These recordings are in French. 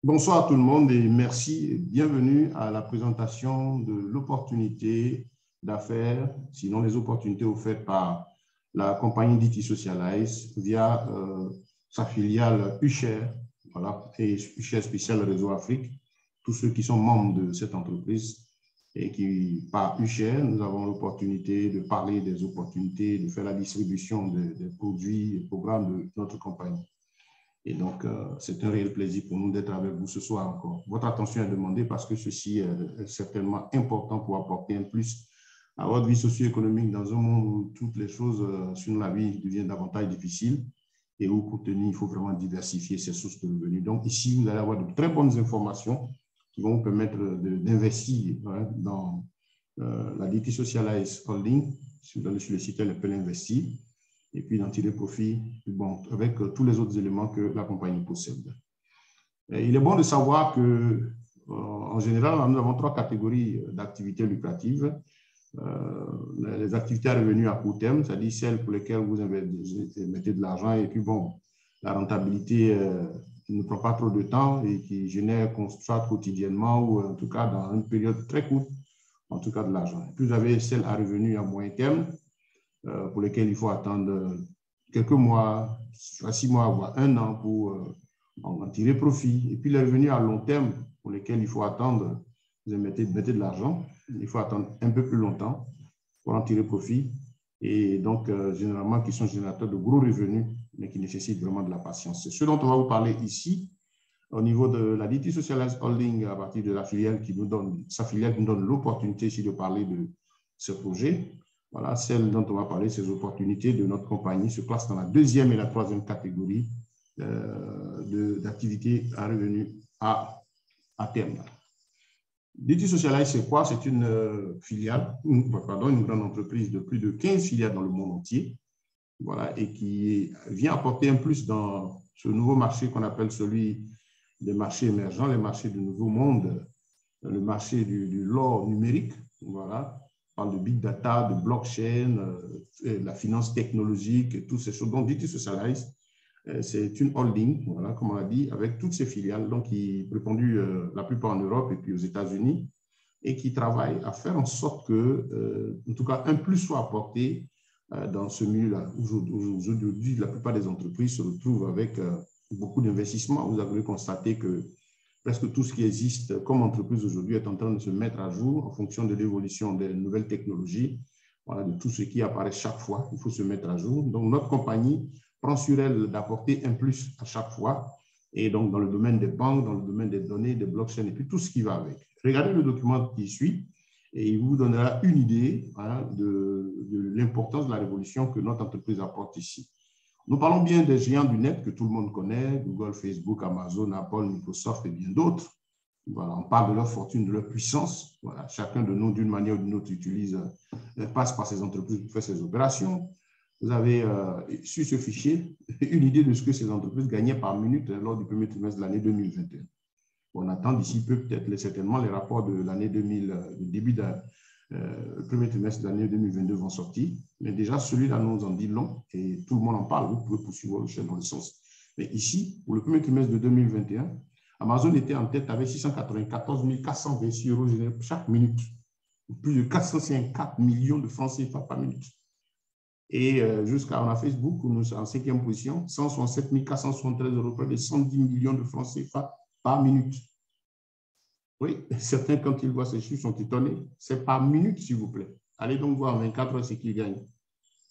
Bonsoir à tout le monde et merci et bienvenue à la présentation de l'opportunité d'affaires, sinon les opportunités offertes par la compagnie DT Socialize via sa filiale UCHER, voilà, et UCHER Spécial Réseau Afrique. Tous ceux qui sont membres de cette entreprise et qui, par UCHER, nous avons l'opportunité de parler des opportunités, de faire la distribution des produits et programmes de notre compagnie. Et donc, c'est un réel plaisir pour nous d'être avec vous ce soir encore. Votre attention est demandée parce que ceci est certainement important pour apporter un plus à votre vie socio-économique dans un monde où toutes les choses sur la vie deviennent davantage difficiles et où pour tenir, il faut vraiment diversifier ses sources de revenus. Donc, ici, vous allez avoir de très bonnes informations qui vont vous permettre d'investir dans la DT Socialize Holding. Si vous allez sur le site, elle peut l'investir. Et puis d'en tirer profit avec tous les autres éléments que la compagnie possède. Et il est bon de savoir que, en général, nous avons trois catégories d'activités lucratives. Les activités à revenus à court terme, c'est-à-dire celles pour lesquelles vous mettez de l'argent et puis la rentabilité ne prend pas trop de temps et qui génère soit quotidiennement ou en tout cas dans une période très courte, en tout cas de l'argent. Puis vous avez celles à revenus à moyen terme, pour lesquels il faut attendre quelques mois, 6 mois, voire 1 an pour en tirer profit. Et puis les revenus à long terme pour lesquels il faut attendre, vous mettez de l'argent, il faut attendre un peu plus longtemps pour en tirer profit. Et donc, généralement, qui sont générateurs de gros revenus, mais qui nécessitent vraiment de la patience. C'est ce dont on va vous parler ici, au niveau de la DT Socialize Holding, à partir de la filiale qui nous donne, sa filiale qui nous donne l'opportunité ici de parler de ce projet. Voilà, celle dont on va parler, ces opportunités de notre compagnie se placent dans la deuxième et la troisième catégorie d'activités à revenus à terme. DT Socialize, c'est quoi? C'est une filiale, une grande entreprise de plus de 15 filiales dans le monde entier, voilà, et qui vient apporter un plus dans ce nouveau marché qu'on appelle celui des marchés émergents, les marchés du nouveau monde, le marché de l'or numérique, voilà. On parle de big data, de blockchain, la finance technologique, et toutes ces choses. Donc, DT Socialize, c'est une holding, voilà, comme on l'a dit, avec toutes ces filiales, donc qui répandues la plupart en Europe et puis aux États-Unis, et qui travaillent à faire en sorte que, en tout cas, un plus soit apporté dans ce milieu-là. Aujourd'hui, la plupart des entreprises se retrouvent avec beaucoup d'investissements. Vous avez constaté que presque tout ce qui existe comme entreprise aujourd'hui est en train de se mettre à jour en fonction de l'évolution des nouvelles technologies, voilà, de tout ce qui apparaît chaque fois. Il faut se mettre à jour. Donc, notre compagnie prend sur elle d'apporter un plus à chaque fois. Et donc, dans le domaine des banques, dans le domaine des données, des blockchains et puis tout ce qui va avec. Regardez le document qui suit et il vous donnera une idée, voilà, de l'importance de la révolution que notre entreprise apporte ici. Nous parlons bien des géants du net que tout le monde connaît, Google, Facebook, Amazon, Apple, Microsoft et bien d'autres. Voilà, on parle de leur fortune, de leur puissance. Voilà, chacun de nous, d'une manière ou d'une autre, passe par ces entreprises pour faire ses opérations. Vous avez sur ce fichier une idée de ce que ces entreprises gagnaient par minute lors du premier trimestre de l'année 2021. On attend d'ici peu peut-être certainement les rapports de l'année 2000, le début du premier trimestre de l'année 2022 vont sortir. Mais déjà, celui-là nous en dit long et tout le monde en parle. Vous pouvez poursuivre le chaîne dans le sens. Mais ici, pour le premier trimestre de 2021, Amazon était en tête avec 694 426 € générés chaque minute. Plus de 454 millions de francs CFA par minute. Et jusqu'à on a Facebook, où nous sommes en 5e position, 167 473 €, près de 110 millions de francs CFA par minute. Oui, certains, quand ils voient ces chiffres, sont étonnés. C'est par minute, s'il vous plaît. Allez donc voir en 24 heures ce qu'ils gagnent.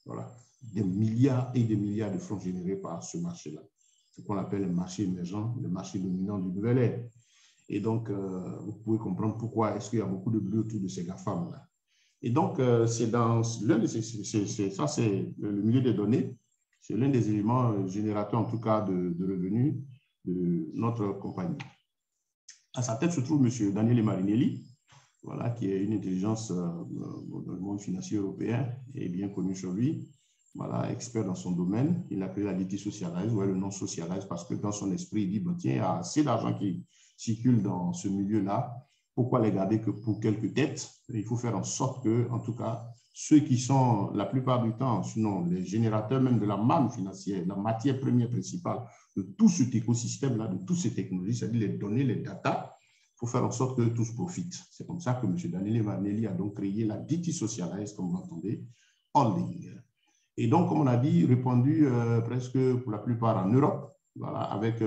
Voilà. Des milliards et des milliards de francs générés par ce marché-là. Ce qu'on appelle le marché émergent, le marché dominant du nouvel ère. Et donc, vous pouvez comprendre pourquoi est-ce qu'il y a beaucoup de bleu autour de ces GAFAM-là. Et donc, c'est dans l'un de ça, c'est le milieu des données. C'est l'un des éléments générateurs, en tout cas, de revenus de notre compagnie. À sa tête se trouve M. Daniele Marinelli, voilà, qui est une intelligence dans le monde financier européen et bien connu sur lui. Voilà, expert dans son domaine. Il a créé la DT Socialize, ou le nom Socialize, parce que dans son esprit, il dit, bon, tiens, il y a assez d'argent qui circule dans ce milieu-là. Pourquoi les garder que pour quelques têtes? Il faut faire en sorte que, en tout cas, ceux qui sont la plupart du temps, sinon les générateurs même de la manne financière, la matière première principale de tout cet écosystème-là, de toutes ces technologies, c'est-à-dire les données, les data, pour faire en sorte que tous profitent. C'est comme ça que M. Daniele Vanelli a donc créé la DT Socialize, comme vous l'entendez, en ligne. Et donc, comme on a dit, répandu presque pour la plupart en Europe, voilà, avec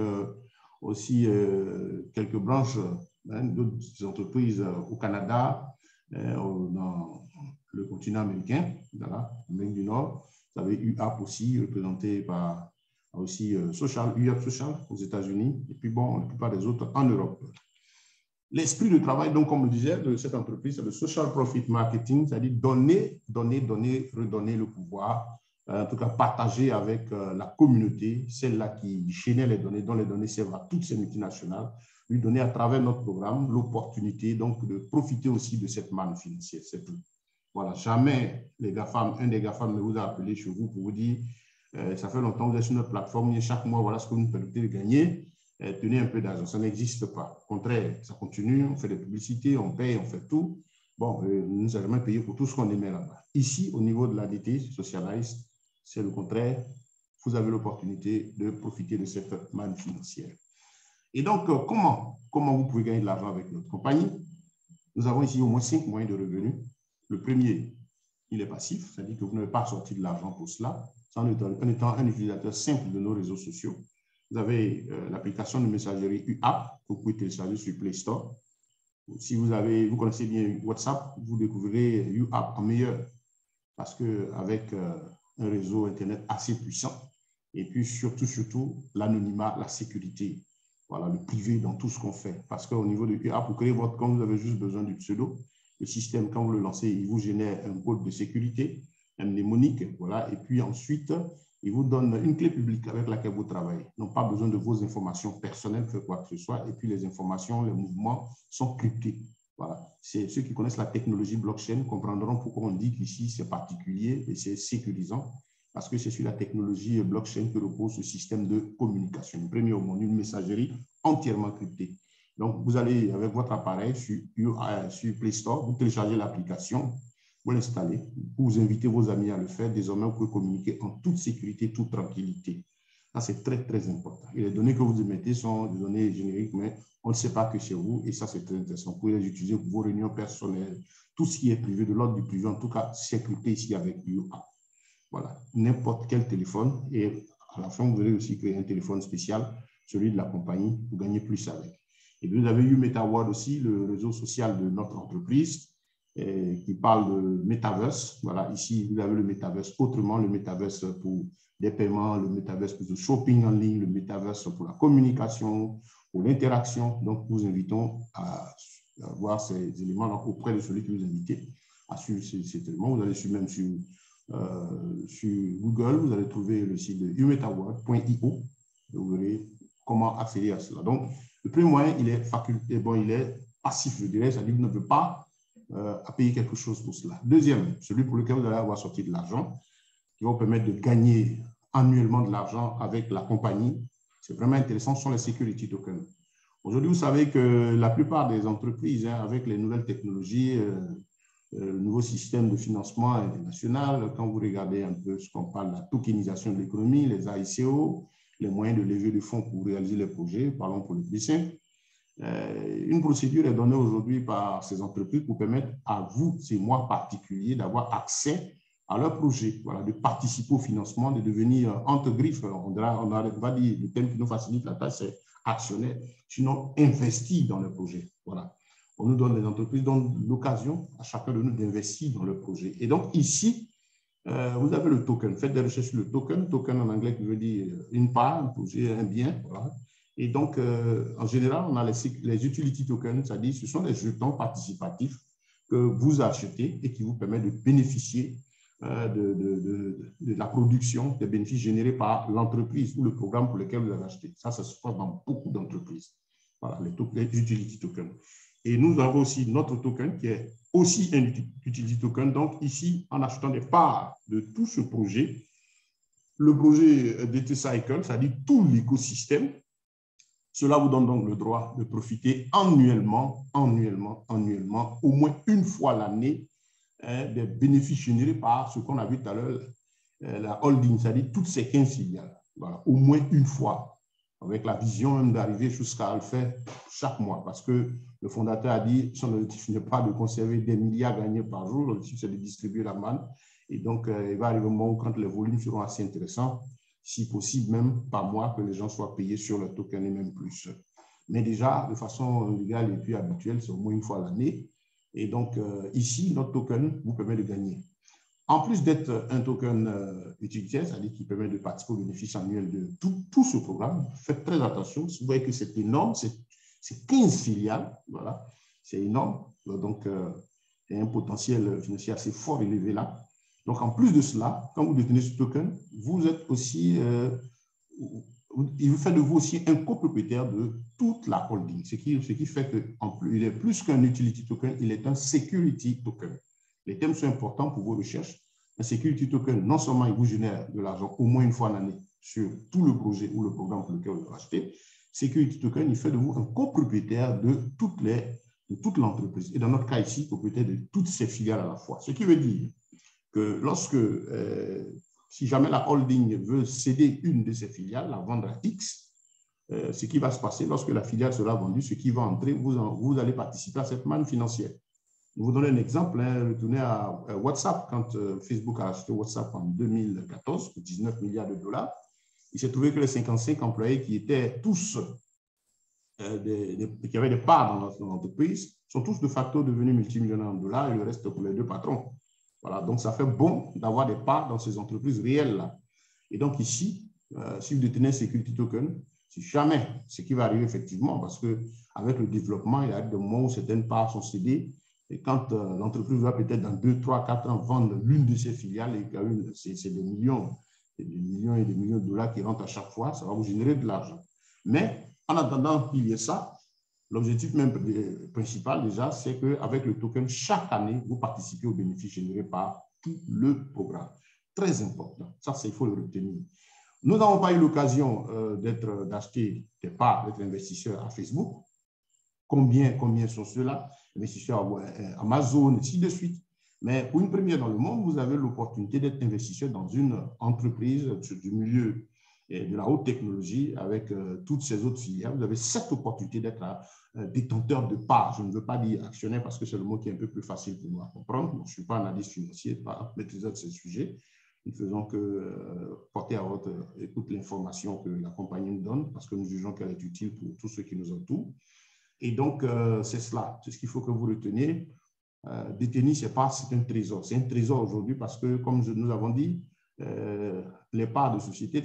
aussi quelques branches d'autres entreprises au Canada, dans le continent américain, voilà, l'Amérique du Nord. Vous avez UAP aussi, représenté par aussi UAP Social aux États-Unis, et puis bon, la plupart des autres en Europe. L'esprit de travail, donc, comme je disais, de cette entreprise, c'est le social profit marketing, c'est-à-dire donner, redonner le pouvoir, en tout cas partager avec la communauté, celle-là qui génère les données, dont les données servent à toutes ces multinationales, lui donner à travers notre programme l'opportunité donc de profiter aussi de cette manne financière, c'est tout. Voilà, jamais les GAFAM, un des GAFAM ne vous a appelé chez vous pour vous dire ça fait longtemps que vous êtes sur notre plateforme et chaque mois, voilà ce que vous nous permettez de gagner. Tenez un peu d'argent, ça n'existe pas. Au contraire, ça continue, on fait des publicités, on paye, on fait tout. Bon, nous ne sommes jamais payés pour tout ce qu'on émet là-bas. Ici, au niveau de l'ADT, Socialize, c'est le contraire. Vous avez l'opportunité de profiter de cette manne financière. Et donc, comment vous pouvez gagner de l'argent avec notre compagnie? Nous avons ici au moins 5 moyens de revenus. Le premier, il est passif, c'est-à-dire que vous n'avez pas sorti de l'argent pour cela, en étant un utilisateur simple de nos réseaux sociaux. Vous avez l'application de messagerie UAP que vous pouvez télécharger sur Play Store. Si vous connaissez bien WhatsApp, vous découvrirez UAP en meilleur parce qu'avec un réseau Internet assez puissant et puis surtout l'anonymat, la sécurité, voilà, le privé dans tout ce qu'on fait. Parce qu'au niveau de UAP, pour créer votre compte, vous avez juste besoin du pseudo. Le système, quand vous le lancez, il vous génère un code de sécurité, un mnémonique, voilà, et puis ensuite, il vous donne une clé publique avec laquelle vous travaillez. Donc, pas besoin de vos informations personnelles, faire quoi que ce soit. Et puis, les informations, les mouvements sont cryptés. Voilà. Ceux qui connaissent la technologie blockchain comprendront pourquoi on dit qu'ici, c'est particulier et c'est sécurisant. Parce que c'est sur la technologie blockchain que repose ce système de communication. Premier au monde, une messagerie entièrement cryptée. Donc, vous allez avec votre appareil sur Play Store, vous téléchargez l'application, vous l'installez, vous invitez vos amis à le faire. Désormais, vous pouvez communiquer en toute sécurité, toute tranquillité. Ça, c'est très, très important. Et les données que vous émettez sont des données génériques, mais on ne sait pas que chez vous. Et ça, c'est très intéressant. Vous pouvez les utiliser pour vos réunions personnelles, tout ce qui est privé, de l'ordre du privé, en tout cas, c'est crypté ici avec UAP. Voilà, n'importe quel téléphone. Et à la fin, vous allez aussi créer un téléphone spécial, celui de la compagnie, pour gagner plus avec. Et puis, vous avez eu MetaWorld aussi, le réseau social de notre entreprise, qui parle de Metaverse. Voilà, ici, vous avez le Metaverse autrement, le Metaverse pour des paiements, le Metaverse pour le shopping en ligne, le Metaverse pour la communication, pour l'interaction. Donc, nous vous invitons à voir ces éléments auprès de celui que vous invitez à suivre ces éléments. Vous allez suivre même sur Google, vous allez trouver le site de umetaworld.io. Vous verrez comment accéder à cela. Donc, le premier moyen, il est il est passif, je dirais, c'est-à-dire que vous ne pouvez pas à payer quelque chose pour cela. Deuxième, celui pour lequel vous allez avoir sorti de l'argent, qui va vous permettre de gagner annuellement de l'argent avec la compagnie. C'est vraiment intéressant, ce sont les security tokens. Aujourd'hui, vous savez que la plupart des entreprises, avec les nouvelles technologies, le nouveau système de financement international, quand vous regardez un peu ce qu'on parle de la tokenisation de l'économie, les ICO, les moyens de lever de fonds pour réaliser les projets, parlons pour le plus simple, une procédure est donnée aujourd'hui par ces entreprises pour permettre à vous, ces mois particuliers, d'avoir accès à leur projet, voilà, de participer au financement, de devenir entre griffes, on va dire, le thème qui nous facilite la tâche, c'est actionnaire, sinon investi dans le projet. Voilà. On nous donne, les entreprises donnent l'occasion à chacun de nous d'investir dans le projet. Et donc ici, vous avez le token. Faites des recherches sur le token. Token en anglais qui veut dire une part, un projet, un bien. Voilà. Et donc, en général, on a les utility tokens, c'est-à-dire ce sont des jetons participatifs que vous achetez et qui vous permettent de bénéficier de la production, des bénéfices générés par l'entreprise ou le programme pour lequel vous avez acheté. Ça se passe dans beaucoup d'entreprises. Voilà, les utility tokens. Et nous avons aussi notre token qui est aussi un utility token. Donc, ici, en achetant des parts de tout ce projet, le projet DT Cycle, c'est-à-dire tout l'écosystème, cela vous donne donc le droit de profiter annuellement, au moins une fois l'année, des bénéfices générés par ce qu'on a vu tout à l'heure, la holding, c'est-à-dire toutes ces 15 filiales. Voilà, au moins une fois. avec la vision même d'arriver jusqu'à le faire chaque mois, parce que le fondateur a dit son objectif n'est pas de conserver des milliards gagnés par jour, l'objectif c'est de distribuer la manne. Et donc, il va arriver un moment où, quand les volumes seront assez intéressants, si possible même par mois, que les gens soient payés sur le token et même plus. Mais déjà, de façon légale et puis habituelle, c'est au moins une fois l'année. Et donc, ici, notre token vous permet de gagner. En plus d'être un token utilitaire, c'est-à-dire qui permet de participer au bénéfice annuel de tout ce programme, faites très attention. Vous voyez que c'est énorme, c'est 15 filiales, voilà, c'est énorme. Donc, il y a un potentiel financier assez fort élevé là. Donc, en plus de cela, quand vous détenez ce token, vous êtes aussi, il fait de vous aussi un copropriétaire de toute la holding, ce qui fait qu'il est plus qu'un utility token, il est un security token. Les thèmes sont importants pour vos recherches. Un security token, non seulement il vous génère de l'argent au moins une fois l'année sur tout le projet ou le programme pour lequel vous le rachetez, security token, il fait de vous un copropriétaire de toute l'entreprise. Et dans notre cas ici, propriétaire de toutes ses filiales à la fois. Ce qui veut dire que lorsque, si jamais la holding veut céder une de ses filiales, la vendre à X, ce qui va se passer lorsque la filiale sera vendue, ce qui va entrer, vous allez participer à cette manne financière. Je vous donne un exemple, retournez à WhatsApp. Quand Facebook a acheté WhatsApp en 2014 pour 19 milliards de dollars, il s'est trouvé que les 55 employés qui étaient tous, qui avaient des parts dans l'entreprise, sont tous de facto devenus multimillionnaires en dollars, et le reste pour les deux patrons. Voilà, donc ça fait bon d'avoir des parts dans ces entreprises réelles-là. Et donc ici, si vous détenez un security token, si jamais, ce qui va arriver effectivement, parce qu'avec le développement, il y a des moments où certaines parts sont cédées, et quand l'entreprise va peut-être dans 2, 3, 4 ans vendre l'une de ses filiales, et c'est des millions et des millions de dollars qui rentrent à chaque fois, ça va vous générer de l'argent. Mais en attendant qu'il y ait ça, l'objectif même principal déjà, c'est qu'avec le token, chaque année, vous participez aux bénéfices générés par tout le programme. Très important. Ça, il faut le retenir. Nous n'avons pas eu l'occasion d'acheter des parts, d'être investisseurs à Facebook. Combien sont ceux-là? Investisseurs à Amazon, et ainsi de suite. Mais pour une première dans le monde, vous avez l'opportunité d'être investisseur dans une entreprise du milieu de la haute technologie avec toutes ces autres filières. Vous avez cette opportunité d'être détenteur de parts. Je ne veux pas dire actionnaire parce que c'est le mot qui est un peu plus facile pour nous à comprendre. Je ne suis pas analyste financier, pas maîtriseur de ces sujets. Nous faisons que porter à votre écoute l'information que la compagnie nous donne parce que nous jugeons qu'elle est utile pour tous ceux qui nous entourent. Et donc, c'est cela. C'est ce qu'il faut que vous reteniez. Détenir, c'est un trésor. C'est un trésor aujourd'hui parce que, comme nous avons dit, les parts de sociétés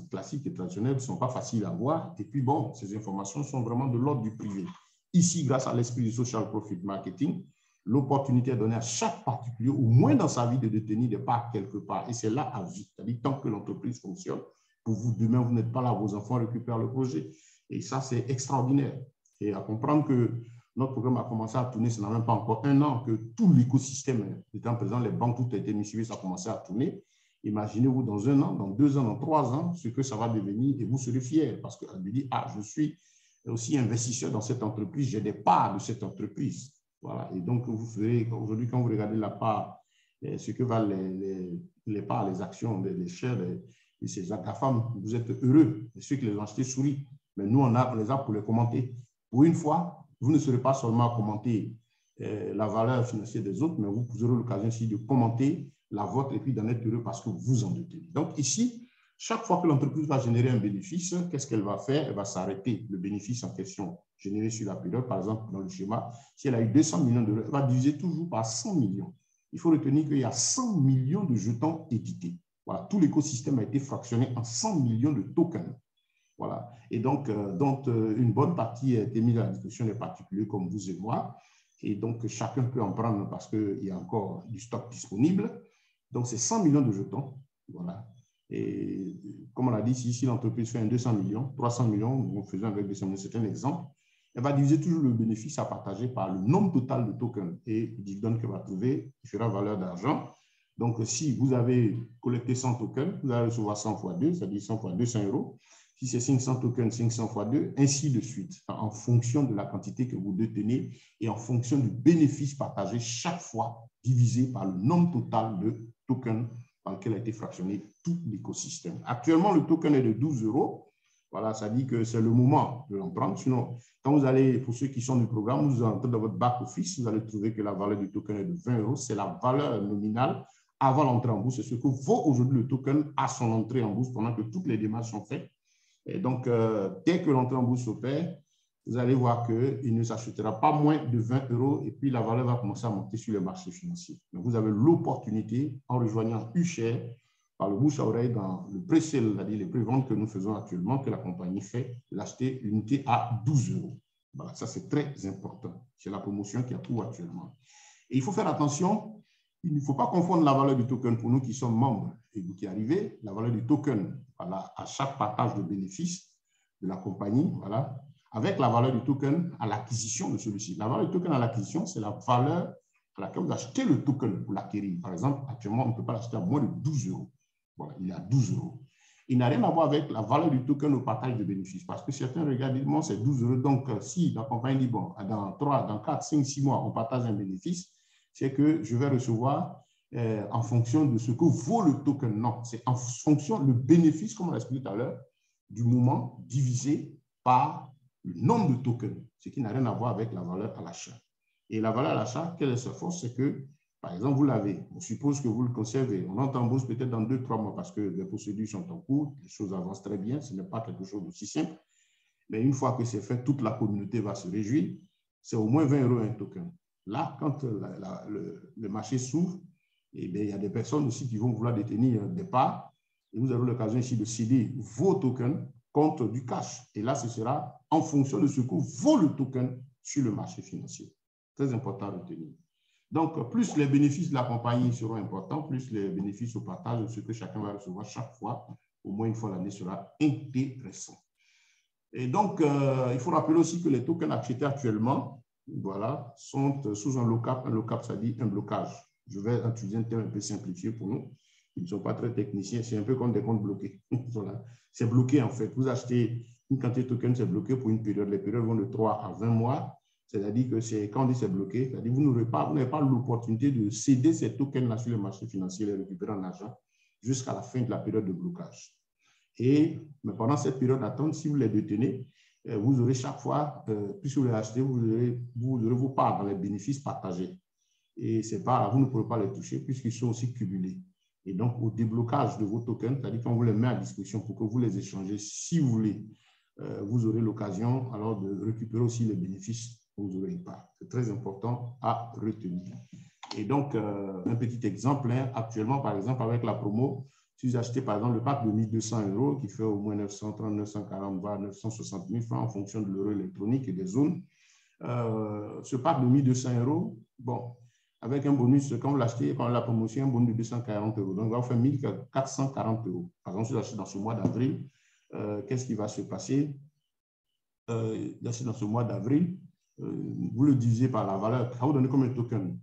classiques et traditionnelles ne sont pas faciles à voir. Et puis, bon, ces informations sont vraiment de l'ordre du privé. Ici, grâce à l'esprit du social profit marketing, l'opportunité est donnée à chaque particulier, au moins dans sa vie, de détenir des parts quelque part. Et c'est là à vie. C'est-à-dire, tant que l'entreprise fonctionne, pour vous, demain, vous n'êtes pas là, vos enfants récupèrent le projet. Et ça, c'est extraordinaire. Et à comprendre que notre programme a commencé à tourner, ce n'a même pas encore un an que tout l'écosystème étant présent, les banques, tout a été mis sur, ça a commencé à tourner. Imaginez-vous dans 1 an, dans 2 ans, dans 3 ans, ce que ça va devenir et vous serez fiers parce qu'elle me dit, ah, je suis aussi investisseur dans cette entreprise, j'ai des parts de cette entreprise. Voilà. Et donc, vous ferez, aujourd'hui, quand vous regardez la part, ce que valent les parts, les actions, les shares de ces GAFAM, vous êtes heureux. Et ceux qui les ont achetés sourient. Mais nous, on les a pour les commenter. Pour une fois, vous ne serez pas seulement à commenter la valeur financière des autres, mais vous aurez l'occasion aussi de commenter la vôtre et puis d'en être heureux parce que vous en détenez. Donc ici, chaque fois que l'entreprise va générer un bénéfice, qu'est-ce qu'elle va faire? Elle va s'arrêter. Le bénéfice en question généré sur la période, par exemple, dans le schéma, si elle a eu 200 millions d'euros, elle va diviser toujours par 100 millions. Il faut retenir qu'il y a 100 millions de jetons édités. Voilà, tout l'écosystème a été fractionné en 100 millions de tokens. Voilà. Et donc, une bonne partie a été mise à la disposition des particuliers comme vous et moi. Et donc, chacun peut en prendre parce qu'il y a encore du stock disponible. Donc, c'est 100 millions de jetons. Voilà. Et comme on l'a dit, si l'entreprise fait un 200 millions, 300 millions, nous faisons avec 200 millions, c'est un exemple, elle va diviser toujours le bénéfice à partager par le nombre total de tokens. Et le dividende qu'elle va trouver, il fera valeur d'argent. Donc, si vous avez collecté 100 tokens, vous allez recevoir 100 fois 2, c'est-à-dire 100 fois 200 euros. Si c'est 500 tokens, 500 fois 2, ainsi de suite, en fonction de la quantité que vous détenez et en fonction du bénéfice partagé chaque fois divisé par le nombre total de tokens dans lequel a été fractionné tout l'écosystème. Actuellement, le token est de 12 euros. Voilà, ça dit que c'est le moment de l'en prendre. Sinon, quand vous allez, pour ceux qui sont du programme, vous entrez dans votre back-office, vous allez trouver que la valeur du token est de 20 €. C'est la valeur nominale avant l'entrée en bourse. C'est ce que vaut aujourd'hui le token à son entrée en bourse pendant que toutes les démarches sont faites. Et donc, dès que l'entrée en bourse s'opère, vous allez voir qu'il ne s'achètera pas moins de 20 € et puis la valeur va commencer à monter sur les marchés financiers. Donc, vous avez l'opportunité, en rejoignant UShare, par le bouche à oreille dans le pré-sale, c'est-à-dire les préventes que nous faisons actuellement, que la compagnie fait, l'acheter l'unité à 12 €. Voilà, ça c'est très important. C'est la promotion qu'il y a pour actuellement. Et il faut faire attention, il ne faut pas confondre la valeur du token pour nous qui sommes membres et vous qui arrivez, la valeur du token voilà, à chaque partage de bénéfices de la compagnie, voilà, avec la valeur du token à l'acquisition de celui-ci. La valeur du token à l'acquisition, c'est la valeur à laquelle vous achetez le token pour l'acquérir. Par exemple, actuellement, on ne peut pas l'acheter à moins de 12 €. Voilà, il est à 12 €. Il n'a rien à voir avec la valeur du token au partage de bénéfices. Parce que certains regardent, disent, bon, c'est 12 €. Donc, si la compagnie dit, bon, dans 3, dans 4, 5, 6 mois, on partage un bénéfice, c'est que je vais recevoir en fonction de ce que vaut le token. Non, c'est en fonction du bénéfice, comme on l'a expliqué tout à l'heure, du moment divisé par le nombre de tokens, ce qui n'a rien à voir avec la valeur à l'achat. Et la valeur à l'achat, quelle est sa force? C'est que par exemple, vous l'avez, on suppose que vous le conservez. On entre en bourse peut-être dans 2-3 mois parce que les procédures sont en cours, les choses avancent très bien, ce n'est pas quelque chose d'aussi simple. Mais une fois que c'est fait, toute la communauté va se réjouir. C'est au moins 20 € un token. Là, quand le marché s'ouvre, eh bien, il y a des personnes aussi qui vont vouloir détenir des parts et vous avez l'occasion ici de céder vos tokens contre du cash. Et là, ce sera en fonction de ce que vaut le token sur le marché financier. Très important à retenir. Donc, plus les bénéfices de la compagnie seront importants, plus les bénéfices au partage de ce que chacun va recevoir chaque fois, au moins une fois l'année, sera intéressant. Et donc, il faut rappeler aussi que les tokens achetés actuellement, voilà, sont sous un lock-up. Un lock-up, ça dit un blocage. Je vais utiliser un terme un peu simplifié pour nous. Ils ne sont pas très techniciens. C'est un peu comme des comptes bloqués. Voilà. C'est bloqué, en fait. Vous achetez une quantité de tokens, c'est bloqué pour une période. Les périodes vont de 3 à 20 mois. C'est-à-dire que quand on dit c'est bloqué, c'est-à-dire que vous n'avez pas l'opportunité de céder ces tokens-là sur les marchés financiers, les récupérer en argent jusqu'à la fin de la période de blocage. Mais pendant cette période d'attente, si vous les détenez, vous aurez chaque fois, puisque vous les achetez, vous aurez vos parts dans les bénéfices partagés. Et ces parts, vous ne pourrez pas les toucher puisqu'ils sont aussi cumulés. Et donc, au déblocage de vos tokens, c'est-à-dire qu'on vous les met à disposition pour que vous les échangez, si vous voulez, vous aurez l'occasion alors de récupérer aussi les bénéfices que vous aurez pas. C'est très important à retenir. Et donc, un petit exemple, hein, actuellement, par exemple, avec la promo, si vous achetez par exemple le pack de 1 200 € qui fait au moins 930, 940, voire 960 000 francs en fonction de l'euro électronique et des zones, ce pack de 1 200 €, bon, avec un bonus, quand vous l'achetez, quand la promotion, un bonus de 240 €. Donc, il va vous faire 1 440 €. Par exemple, si vous achetez dans ce mois d'avril, qu'est-ce qui va se passer? Dans ce mois d'avril, vous le divisez par la valeur. Ça vous donne combien de tokens?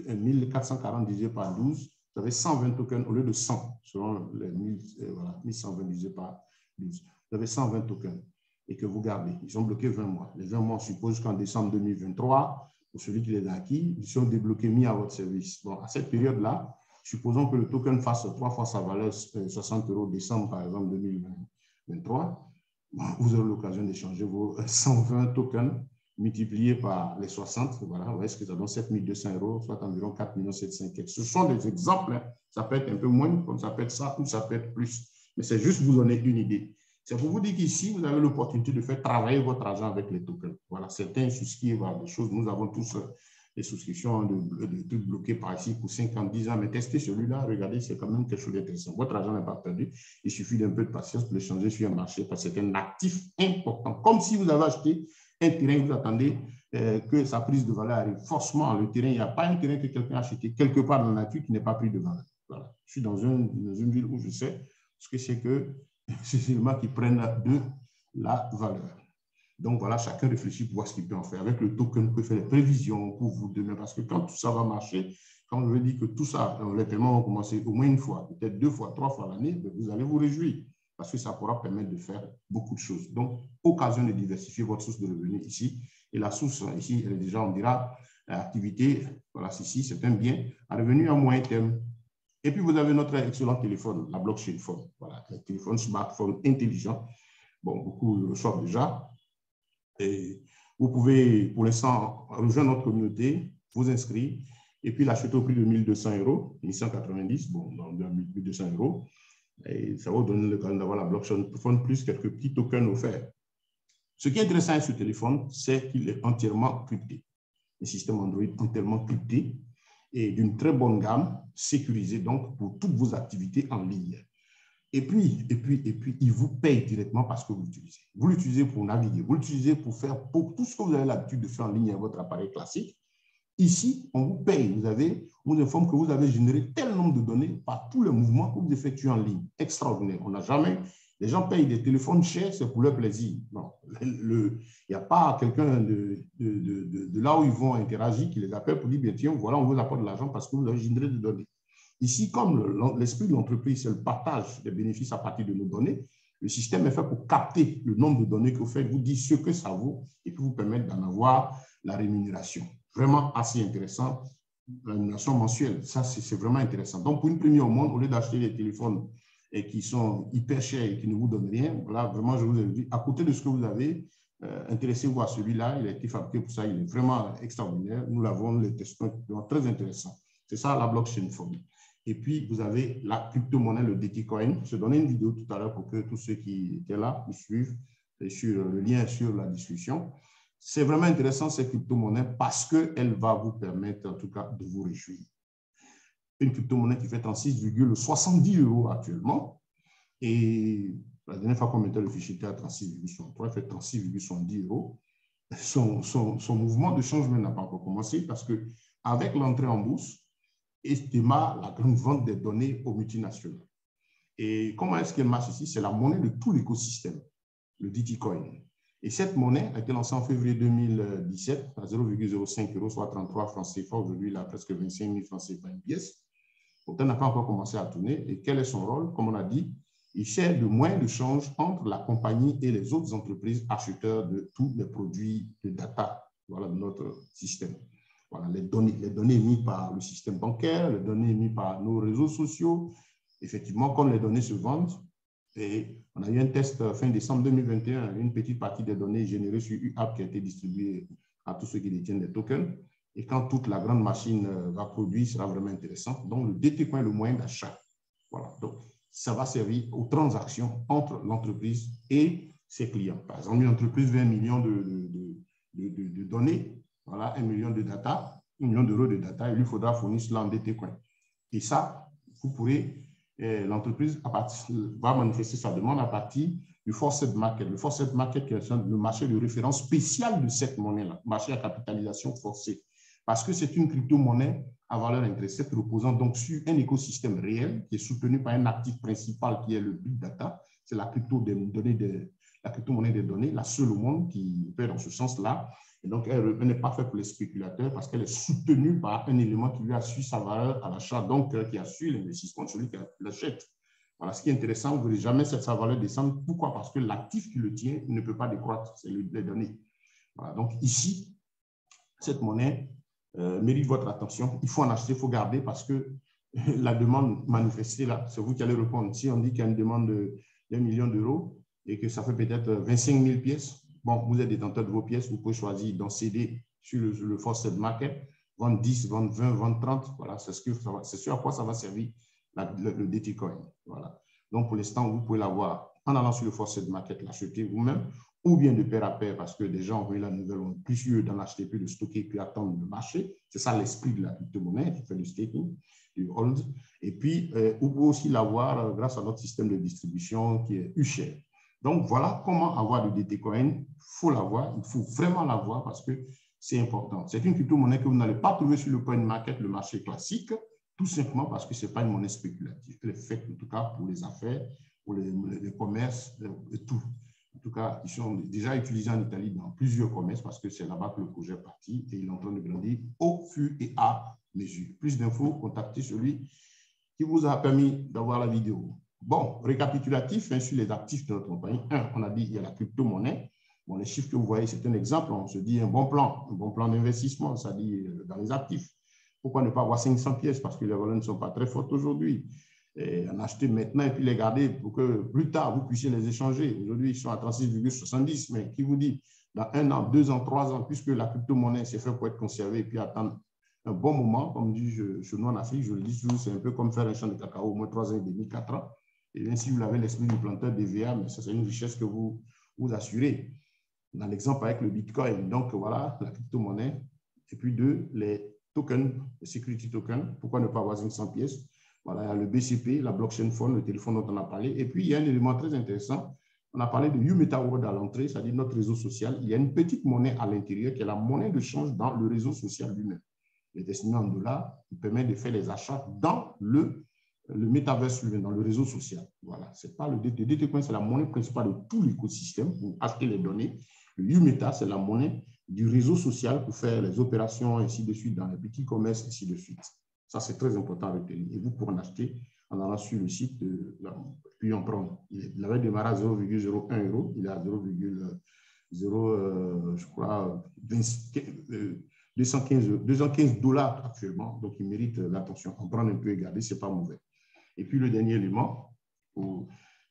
1440 divisé par 12, vous avez 120 tokens au lieu de 100, selon les 1120 divisé par 12. Vous avez 120 tokens et que vous gardez. Ils sont bloqués 20 mois. Les 20 mois, on suppose qu'en décembre 2023, pour celui qui les a acquis, ils sont débloqués, mis à votre service. Bon, à cette période-là, supposons que le token fasse 3 fois sa valeur, 60 € décembre, par exemple, 2023. Vous aurez l'occasion d'échanger vos 120 tokens multipliés par les 60. Voilà, vous voyez ce que ça donne, 7 200 €, soit environ 4 700 000. Ce sont des exemples. Hein. Ça peut être un peu moins, comme ça peut être ça, ou ça peut être plus. Mais c'est juste vous donner une idée. C'est pour vous dire qu'ici, vous avez l'opportunité de faire travailler votre argent avec les tokens. Voilà, certains souscrivent à des choses. Nous avons tous des souscriptions de trucs bloqués par ici pour 5 ans, 10 ans. Mais testez celui-là, regardez, c'est quand même quelque chose d'intéressant. Votre argent n'est pas perdu. Il suffit d'un peu de patience pour le changer sur un marché parce que c'est un actif important. Comme si vous avez acheté un terrain, vous attendez que sa prise de valeur arrive. Forcément, le terrain, il n'y a pas un terrain que quelqu'un a acheté quelque part dans la nature qui n'est pas pris de valeur. Voilà. Je suis dans une ville où je sais ce que c'est que c'est seulement qui prennent de la valeur. Donc voilà, chacun réfléchit pour voir ce qu'il peut en faire. Avec le token, vous pouvez faire des prévisions pour vous demain, parce que quand tout ça va marcher, quand je veux dire que tout ça, les paiements vont commencer au moins une fois, peut-être 2 fois, 3 fois l'année, vous allez vous réjouir, parce que ça pourra permettre de faire beaucoup de choses. Donc, occasion de diversifier votre source de revenus ici. Et la source ici, elle est déjà, on dira, activité, voilà, ici, c'est un bien à revenu à moyen terme. Et puis, vous avez notre excellent téléphone, la blockchain phone. Voilà, un téléphone, smartphone intelligent Bon, beaucoup le reçoivent déjà. Et vous pouvez, pour l'instant, rejoindre notre communauté, vous inscrire, et puis l'acheter au prix de 1 200 €, 1190, bon, donc 1 200 €. Et ça va vous donner le temps d'avoir la blockchain plus quelques petits tokens offerts. Ce qui est intéressant avec ce téléphone, c'est qu'il est entièrement crypté. Le système Android entièrement crypté et d'une très bonne gamme, sécurisé donc pour toutes vos activités en ligne. Et puis, il vous paye directement parce que vous l'utilisez. Vous l'utilisez pour naviguer, vous l'utilisez pour faire pour tout ce que vous avez l'habitude de faire en ligne avec votre appareil classique. Ici, on vous paye. On vous informe que vous avez généré tel nombre de données par tous les mouvements que vous effectuez en ligne. Extraordinaire. On n'a jamais... Les gens payent des téléphones chers, c'est pour leur plaisir. Non, il n'y a pas quelqu'un de là où ils vont interagir qui les appelle pour dire, bien tiens, voilà, on vous apporte de l'argent parce que vous avez généré des données. Ici, comme l'esprit de l'entreprise, c'est le partage des bénéfices à partir de nos données, le système est fait pour capter le nombre de données que vous faites, vous dire ce que ça vaut et puis vous permettre d'en avoir la rémunération. Vraiment assez intéressant, la rémunération mensuelle. Ça, c'est vraiment intéressant. Donc, pour une première au monde, au lieu d'acheter des téléphones qui sont hyper chers et qui ne vous donnent rien, voilà, vraiment, je vous invite, à côté de ce que vous avez, intéressez-vous à celui-là. Il a été fabriqué pour ça. Il est vraiment extraordinaire. Nous l'avons, les testons, très intéressant. C'est ça, la blockchain for me. Et puis, vous avez la crypto-monnaie, le DTCoin. Je donnais une vidéo tout à l'heure pour que tous ceux qui étaient là nous suivent sur le lien sur la discussion. C'est vraiment intéressant, cette crypto-monnaie, parce qu'elle va vous permettre, en tout cas, de vous réjouir. Une crypto-monnaie qui fait 36,70 € actuellement. Et la dernière fois qu'on mettait le fichier était à 36,63, elle fait 36,70 €. Son mouvement de changement n'a pas encore commencé parce qu'avec l'entrée en bourse, démarre la grande vente des données aux multinationales. Et comment est-ce qu'elle marche ici? C'est la monnaie de tout l'écosystème, le DTCoin. Et cette monnaie a été lancée en février 2017 à 0,05 €, soit 33 francs CFA. Aujourd'hui, il a presque 25 000 francs CFA une pièce. Pourtant, n'a pas encore commencé à tourner. Et quel est son rôle? Comme on a dit, il sert de moyen de change entre la compagnie et les autres entreprises acheteurs de tous les produits de data, voilà, de notre système. Voilà, les données émises par le système bancaire, les données émises par nos réseaux sociaux. Effectivement, comme les données se vendent, et on a eu un test fin décembre 2021, une petite partie des données générées sur UApp qui a été distribuée à tous ceux qui détiennent des tokens. Et quand toute la grande machine va produire, ce sera vraiment intéressant. Donc, le DTCoin est le moyen d'achat. Voilà. Donc, ça va servir aux transactions entre l'entreprise et ses clients. Par exemple, une entreprise veut 1 million de données. Voilà, 1 million de data, 1 million d'euros de data, il lui faudra fournir cela en DTCoin. Et ça, vous pourrez, l'entreprise va manifester sa demande à partir du Forced Market. Le Forced Market, qui est le marché de référence spécial de cette monnaie-là, marché à capitalisation forcée. Parce que c'est une crypto-monnaie à valeur intrinsèque reposant donc sur un écosystème réel qui est soutenu par un actif principal qui est le big data. C'est la crypto-monnaie des données, la seule au monde qui fait dans ce sens-là. Et donc, elle n'est pas faite pour les spéculateurs parce qu'elle est soutenue par un élément qui lui assure sa valeur à l'achat, donc qui assure l'investissement de celui qui l'achète. Voilà, ce qui est intéressant, vous ne verrez jamais sa valeur descendre. Pourquoi? Parce que l'actif qui le tient ne peut pas décroître, c'est les données. Voilà, donc ici, cette monnaie mérite votre attention. Il faut en acheter, il faut garder parce que la demande manifestée là, c'est vous qui allez répondre. Si on dit qu'il y a une demande d'1 million d'euros et que ça fait peut-être 25 000 pièces, bon, vous êtes détenteur de vos pièces, vous pouvez choisir d'en céder sur le Forced Market, vendre 10, vendre 20, vendre 30. Voilà, c'est ce à quoi ça va servir le DTCoin. Voilà. Donc, pour l'instant, vous pouvez l'avoir en allant sur le Forced Market, l'acheter vous-même, ou bien de pair à pair, parce que des gens ont eu la nouvelle, ont plus lieu d'en acheter, plus de stocker, puis attendre le marché. C'est ça l'esprit de la crypto-monnaie qui fait du staking, du hold. Et puis, vous pouvez aussi l'avoir grâce à notre système de distribution qui est U-Share. Donc, voilà comment avoir du DTCoin. Il faut l'avoir, il faut vraiment l'avoir parce que c'est important. C'est une crypto-monnaie que vous n'allez pas trouver sur le coin market, le marché classique, tout simplement parce que ce n'est pas une monnaie spéculative. Elle est faite, en tout cas, pour les affaires, pour les commerces, et tout. En tout cas, ils sont déjà utilisés en Italie dans plusieurs commerces parce que c'est là-bas que le projet est parti et il est en train de grandir au fur et à mesure. Plus d'infos, contactez celui qui vous a permis d'avoir la vidéo. Bon, récapitulatif sur les actifs de notre compagnie. On a dit il y a la crypto-monnaie. Bon, les chiffres que vous voyez, c'est un exemple. On se dit un bon plan d'investissement, ça dit dans les actifs. Pourquoi ne pas avoir 500 pièces? Parce que les valeurs ne sont pas très fortes aujourd'hui. en acheter maintenant et puis les garder pour que plus tard, vous puissiez les échanger. Aujourd'hui, ils sont à 36,70, mais qui vous dit, dans 1 an, 2 ans, 3 ans, puisque la crypto-monnaie s'est fait pour être conservée et puis attendre un bon moment, comme dit chez nous en Afrique, je le dis toujours, c'est un peu comme faire un champ de cacao au moins 3 ans et demi, 4 ans. Et bien, si vous avez l'esprit du planteur DVA, mais ça, c'est une richesse que vous assurez. Dans l'exemple avec le Bitcoin, donc voilà, la crypto-monnaie. Et puis deux, les tokens, les security tokens. Pourquoi ne pas avoir 500 pièces? Voilà, il y a le BCP, la blockchain phone, le téléphone dont on a parlé. Et puis, il y a un élément très intéressant. On a parlé de UMetaWorld à l'entrée, c'est-à-dire notre réseau social. Il y a une petite monnaie à l'intérieur qui est la monnaie de change dans le réseau social lui-même. Il est destiné en dollars, il permet de faire les achats dans le métaverse lui-même, dans le réseau social. Voilà, c'est pas le DTCoin, c'est la monnaie principale de tout l'écosystème pour acheter les données. Le UMeta, c'est la monnaie du réseau social pour faire les opérations, ainsi de suite, dans les petits commerces, ainsi de suite. Ça, c'est très important à retenir. Et vous pourrez en acheter en allant sur le site, puis en prendre. Il avait démarré à 0,01 €, il est à 0,0, je crois, 215 dollars actuellement. Donc, il mérite l'attention. En prendre un peu et garder, ce n'est pas mauvais. Et puis, le dernier élément,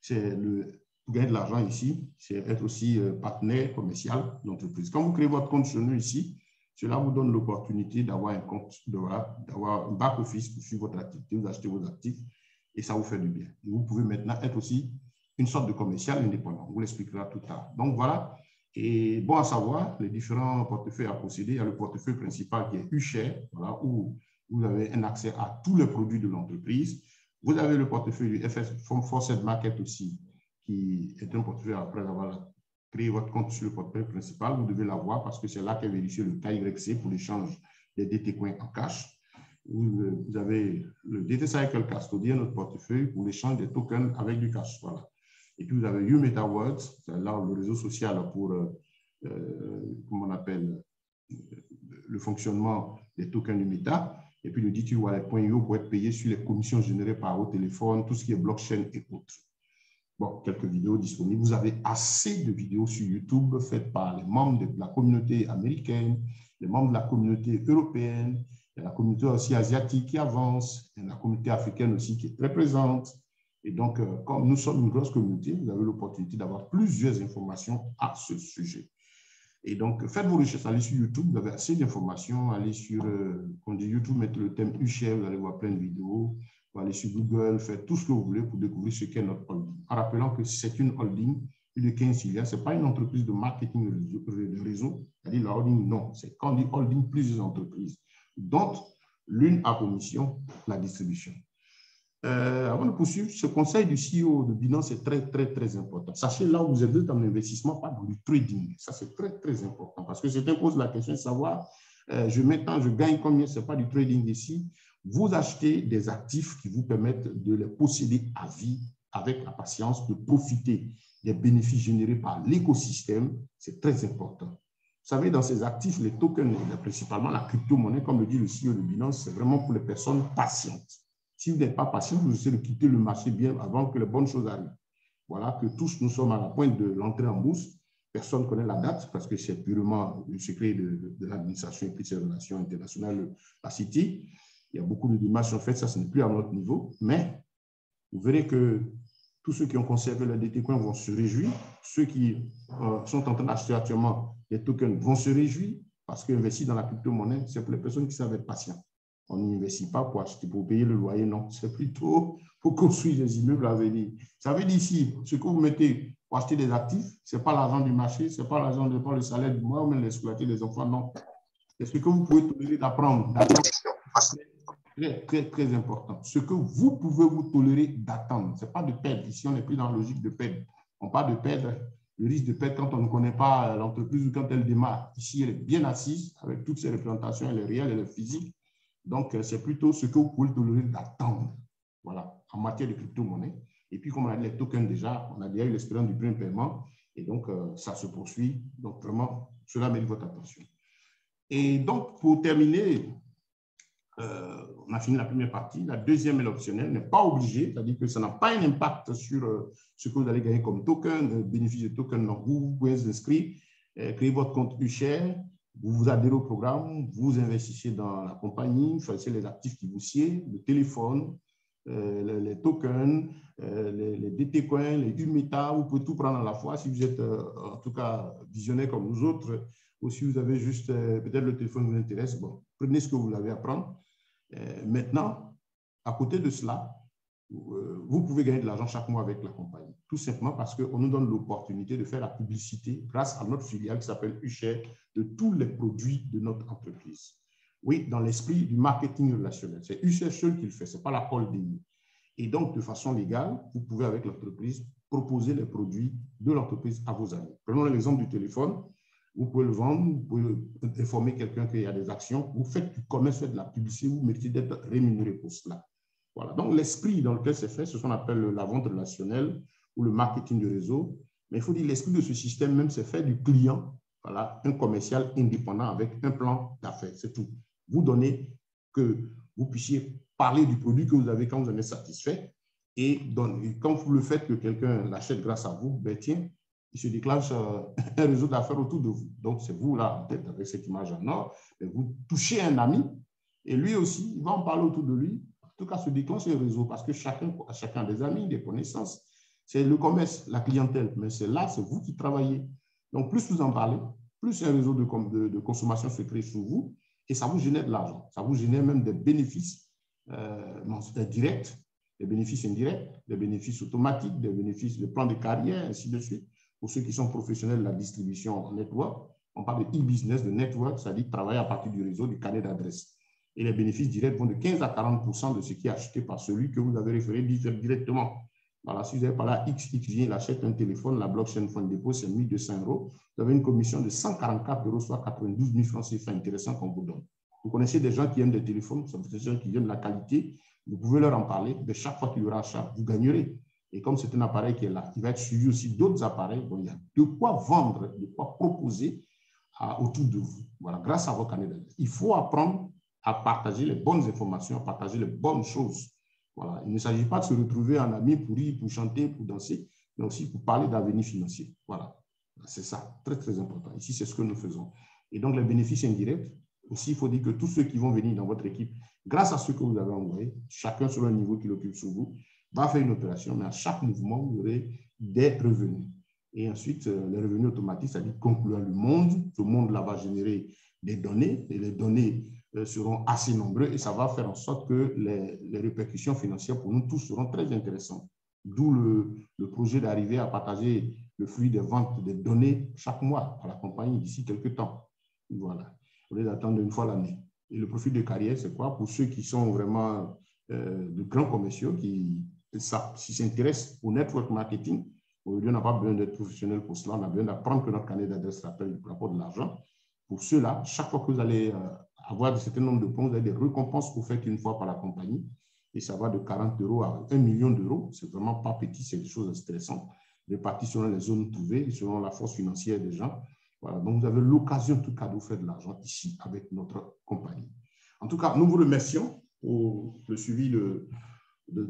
c'est pour gagner de l'argent ici, c'est être aussi partenaire commercial d'entreprise. Quand vous créez votre compte chez nous ici, cela vous donne l'opportunité d'avoir un compte, d'avoir un back-office pour suivre votre activité, vous achetez vos actifs et ça vous fait du bien. Et vous pouvez maintenant être aussi une sorte de commercial indépendant. On vous l'expliquera tout à l'heure. Donc voilà, et bon à savoir, les différents portefeuilles à posséder. Il y a le portefeuille principal qui est UShare, voilà, où vous avez un accès à tous les produits de l'entreprise. Vous avez le portefeuille du FS Forced Market aussi, qui est un portefeuille après avoir créé votre compte sur le portefeuille principal. Vous devez l'avoir parce que c'est là qu'est vérifié le KYC pour l'échange des DTCoins en cash. Vous avez le DT Cycle Custodian, notre portefeuille, pour l'échange des tokens avec du cash. Voilà. Et puis vous avez UMetaWorld, c'est là le réseau social pour, comment on appelle, le fonctionnement des tokens UMeta. Et puis le DTWallet.io pour être payé sur les commissions générées par vos téléphones, tout ce qui est blockchain et autres. Bon, quelques vidéos disponibles. Vous avez assez de vidéos sur YouTube faites par les membres de la communauté américaine, les membres de la communauté européenne, il y a la communauté aussi asiatique qui avance, il y a la communauté africaine aussi qui est très présente. Et donc, comme nous sommes une grosse communauté, vous avez l'opportunité d'avoir plusieurs informations à ce sujet. Et donc, faites vos recherches, allez sur YouTube, vous avez assez d'informations, allez sur, on dit YouTube, mettez le thème UShare, vous allez voir plein de vidéos. Vous allez sur Google, faites tout ce que vous voulez pour découvrir ce qu'est notre holding. En rappelant que c'est une holding, plus de 15 filiales, ce n'est pas une entreprise de marketing de réseau, c'est-à-dire la holding, non. C'est quand on dit holding, plusieurs entreprises, dont l'une a pour mission la distribution. Avant de poursuivre, ce conseil du CEO de Binance est très, très, très important. Sachez là où vous êtes dans l'investissement, pas dans le trading. Ça, c'est très, très important parce que certains posent la question de savoir, je mets tant, je gagne combien, ce n'est pas du trading ici. Vous achetez des actifs qui vous permettent de les posséder à vie avec la patience, de profiter des bénéfices générés par l'écosystème. C'est très important. Vous savez, dans ces actifs, les tokens, principalement la crypto-monnaie, comme le dit le CEO de Binance, c'est vraiment pour les personnes patientes. Si vous n'êtes pas patient, vous essayez de quitter le marché bien avant que les bonnes choses arrivent. Voilà que tous nous sommes à la pointe de l'entrée en bourse. Personne ne connaît la date parce que c'est purement le secret de l'administration et puis ses relations internationales, la City. Il y a beaucoup de démarches en fait, ça ce n'est plus à notre niveau, mais vous verrez que tous ceux qui ont conservé leur DTCoin vont se réjouir. Ceux qui sont en train d'acheter actuellement les tokens vont se réjouir parce qu'investir dans la crypto-monnaie, c'est pour les personnes qui savent être patientes. On n'investit pas pour acheter, pour payer le loyer, non. C'est plutôt pour construire des immeubles à venir. Ça veut dire ici, ce que vous mettez pour acheter des actifs, ce n'est pas l'argent du marché, ce n'est pas l'argent de le salaire du mois ou même l'exploiter des enfants, non. C'est ce que vous pouvez tolérer d'apprendre. Très, très, très important. Ce que vous pouvez vous tolérer d'attendre. Ce n'est pas de perdre. Ici, on n'est plus dans la logique de perdre. On parle de perdre, le risque de perdre quand on ne connaît pas l'entreprise ou quand elle démarre. Ici, elle est bien assise avec toutes ses représentations, elle est réelle, elle est physique. Donc, c'est plutôt ce que vous pouvez tolérer d'attendre. Voilà, en matière de crypto-monnaie. Et puis, comme on a dit, les tokens déjà, on a déjà eu l'expérience du premier paiement. Et donc, ça se poursuit. Donc, vraiment, cela mérite votre attention. Et donc, pour terminer, on a fini la première partie. La deuxième est l'optionnel, n'est pas obligé, c'est-à-dire que ça n'a pas un impact sur ce que vous allez gagner comme token, bénéfice de token. Donc, vous pouvez vous inscrire, créer votre compte UShare, vous vous adhérez au programme, vous investissez dans la compagnie, choisissez les actifs qui vous sied, le téléphone, les tokens, les DT coins, les UMETA, vous pouvez tout prendre à la fois si vous êtes en tout cas visionnaire comme nous autres, ou si vous avez juste peut-être le téléphone qui vous intéresse, bon, prenez ce que vous avez à prendre. Maintenant, à côté de cela, vous pouvez gagner de l'argent chaque mois avec la compagnie, tout simplement parce qu'on nous donne l'opportunité de faire la publicité grâce à notre filiale qui s'appelle UShare de tous les produits de notre entreprise. Oui, dans l'esprit du marketing relationnel. C'est UShare seul qui le fait, ce n'est pas la holding. Et donc, de façon légale, vous pouvez avec l'entreprise proposer les produits de l'entreprise à vos amis. Prenons l'exemple du téléphone. Vous pouvez le vendre, vous pouvez informer quelqu'un qu'il y a des actions, vous faites du commerce, vous faites de la publicité, vous méritez d'être rémunéré pour cela. Voilà. Donc, l'esprit dans lequel c'est fait, c'est ce qu'on appelle la vente relationnelle ou le marketing de réseau. Mais il faut dire l'esprit de ce système même, c'est fait du client, voilà, un commercial indépendant avec un plan d'affaires. C'est tout. Vous donnez que vous puissiez parler du produit que vous avez quand vous en êtes satisfait. Et quand vous le faites que quelqu'un l'achète grâce à vous, ben tiens, il se déclenche un réseau d'affaires autour de vous. Donc, c'est vous là, peut-être avec cette image en or, vous touchez un ami et lui aussi, il va en parler autour de lui. En tout cas, se déclenche un réseau parce que chacun a des amis, des connaissances. C'est le commerce, la clientèle, mais c'est là, c'est vous qui travaillez. Donc, plus vous en parlez, plus un réseau de consommation se crée sur vous et ça vous génère de l'argent. Ça vous génère même des bénéfices directs, des bénéfices indirects, des bénéfices automatiques, des bénéfices de plan de carrière, ainsi de suite. Pour ceux qui sont professionnels de la distribution en network, on parle de e-business, de network, c'est-à-dire travailler à partir du réseau, du carnet d'adresse. Et les bénéfices directs vont de 15 à 40% de ce qui est acheté par celui que vous avez référé directement. Voilà, si vous avez par là X vient, il achète un téléphone, la blockchain Fund Depot, c'est 1 200 €. Vous avez une commission de 144 €, soit 92 000 francs CFA intéressant qu'on vous donne. Vous connaissez des gens qui aiment des téléphones, des gens qui aiment la qualité, vous pouvez leur en parler, de chaque fois qu'il y aura achat, vous gagnerez. Et comme c'est un appareil qui est là, il va être suivi aussi d'autres appareils, donc il y a de quoi vendre, de quoi proposer autour de vous. Voilà, grâce à votre carnet d'adresse. Il faut apprendre à partager les bonnes informations, à partager les bonnes choses. Voilà. Il ne s'agit pas de se retrouver en ami pour rire, pour chanter, pour danser, mais aussi pour parler d'avenir financier. Voilà, c'est ça, très, très important. Ici, c'est ce que nous faisons. Et donc, les bénéfices indirects, aussi, il faut dire que tous ceux qui vont venir dans votre équipe, grâce à ce que vous avez envoyé, chacun selon le niveau qu'il occupe sur vous, va faire une opération, mais à chaque mouvement, vous aurez des revenus. Et ensuite, les revenus automatiques, c'est-à-dire conclure le monde là va générer des données, et les données seront assez nombreuses, et ça va faire en sorte que les répercussions financières pour nous tous seront très intéressantes. D'où le projet d'arriver à partager le fruit des ventes des données chaque mois à la compagnie d'ici quelques temps. Voilà, au lieu d'attendre une fois l'année. Et le profil de carrière, c'est quoi? Pour ceux qui sont vraiment de grands commerciaux, qui s'intéressent au network marketing, aujourd'hui, on n'a pas besoin d'être professionnel pour cela, on a besoin d'apprendre que notre carnet d'adresse rapporte de l'argent. Pour ceux-là, chaque fois que vous allez avoir un certain nombre de points, vous avez des récompenses offertes une fois par la compagnie, et ça va de 40 € à 1 million d'euros. C'est vraiment pas petit, c'est des choses intéressantes, réparties selon les zones trouvées, selon la force financière des gens. Voilà, donc vous avez l'occasion, en tout cas, de vous faire de l'argent ici avec notre compagnie. En tout cas, nous vous remercions pour le suivi de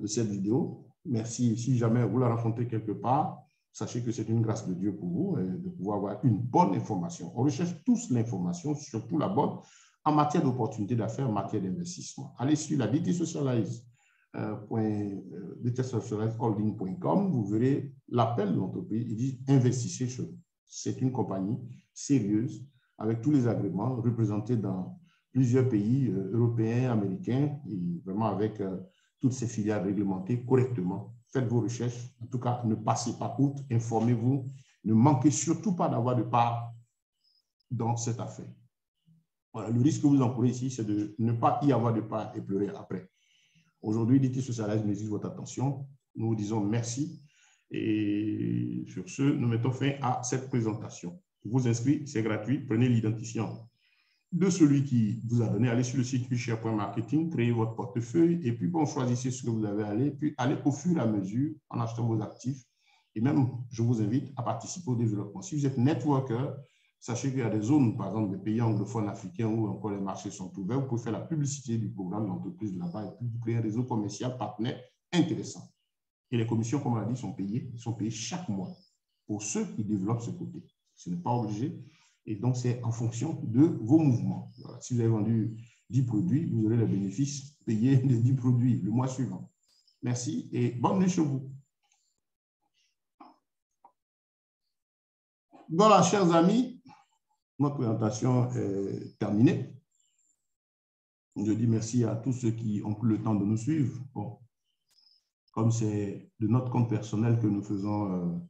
cette vidéo. Merci. Si jamais vous la rencontrez quelque part, sachez que c'est une grâce de Dieu pour vous de pouvoir avoir une bonne information. On recherche tous l'information, surtout la bonne, en matière d'opportunités d'affaires, en matière d'investissement. Allez sur la dtsocialize.holding.com, vous verrez l'appel de l'entreprise. Il dit investissez chez nous. C'est une compagnie sérieuse avec tous les agréments représentés dans plusieurs pays européens, américains, et vraiment avec toutes ces filiales réglementées correctement. Faites vos recherches. En tout cas, ne passez pas outre, informez-vous. Ne manquez surtout pas d'avoir de part dans cette affaire. Voilà, le risque que vous encourez ici, c'est de ne pas y avoir de part et pleurer après. Aujourd'hui, DT Socialize mérite votre attention. Nous vous disons merci. Et sur ce, nous mettons fin à cette présentation. Vous vous inscrivez, c'est gratuit. Prenez l'identifiant de celui qui vous a donné. Allez sur le site UShare.marketing, créez votre portefeuille et puis bon, choisissez ce que vous avez allé, puis allez au fur et à mesure en achetant vos actifs. Et même, je vous invite à participer au développement. Si vous êtes networker, sachez qu'il y a des zones, par exemple, des pays anglophones africains où encore les marchés sont ouverts. Vous pouvez faire la publicité du programme d'entreprise là-bas et puis vous créez un réseau commercial partenaire intéressant. Et les commissions, comme on l'a dit, sont payées chaque mois pour ceux qui développent ce côté. Ce n'est pas obligé. Et donc, c'est en fonction de vos mouvements. Voilà. Si vous avez vendu 10 produits, vous aurez les bénéfices payés des 10 produits le mois suivant. Merci et bonne nuit chez vous. Voilà, chers amis, notre présentation est terminée. Je dis merci à tous ceux qui ont pris le temps de nous suivre. Bon, comme c'est de notre compte personnel que nous faisons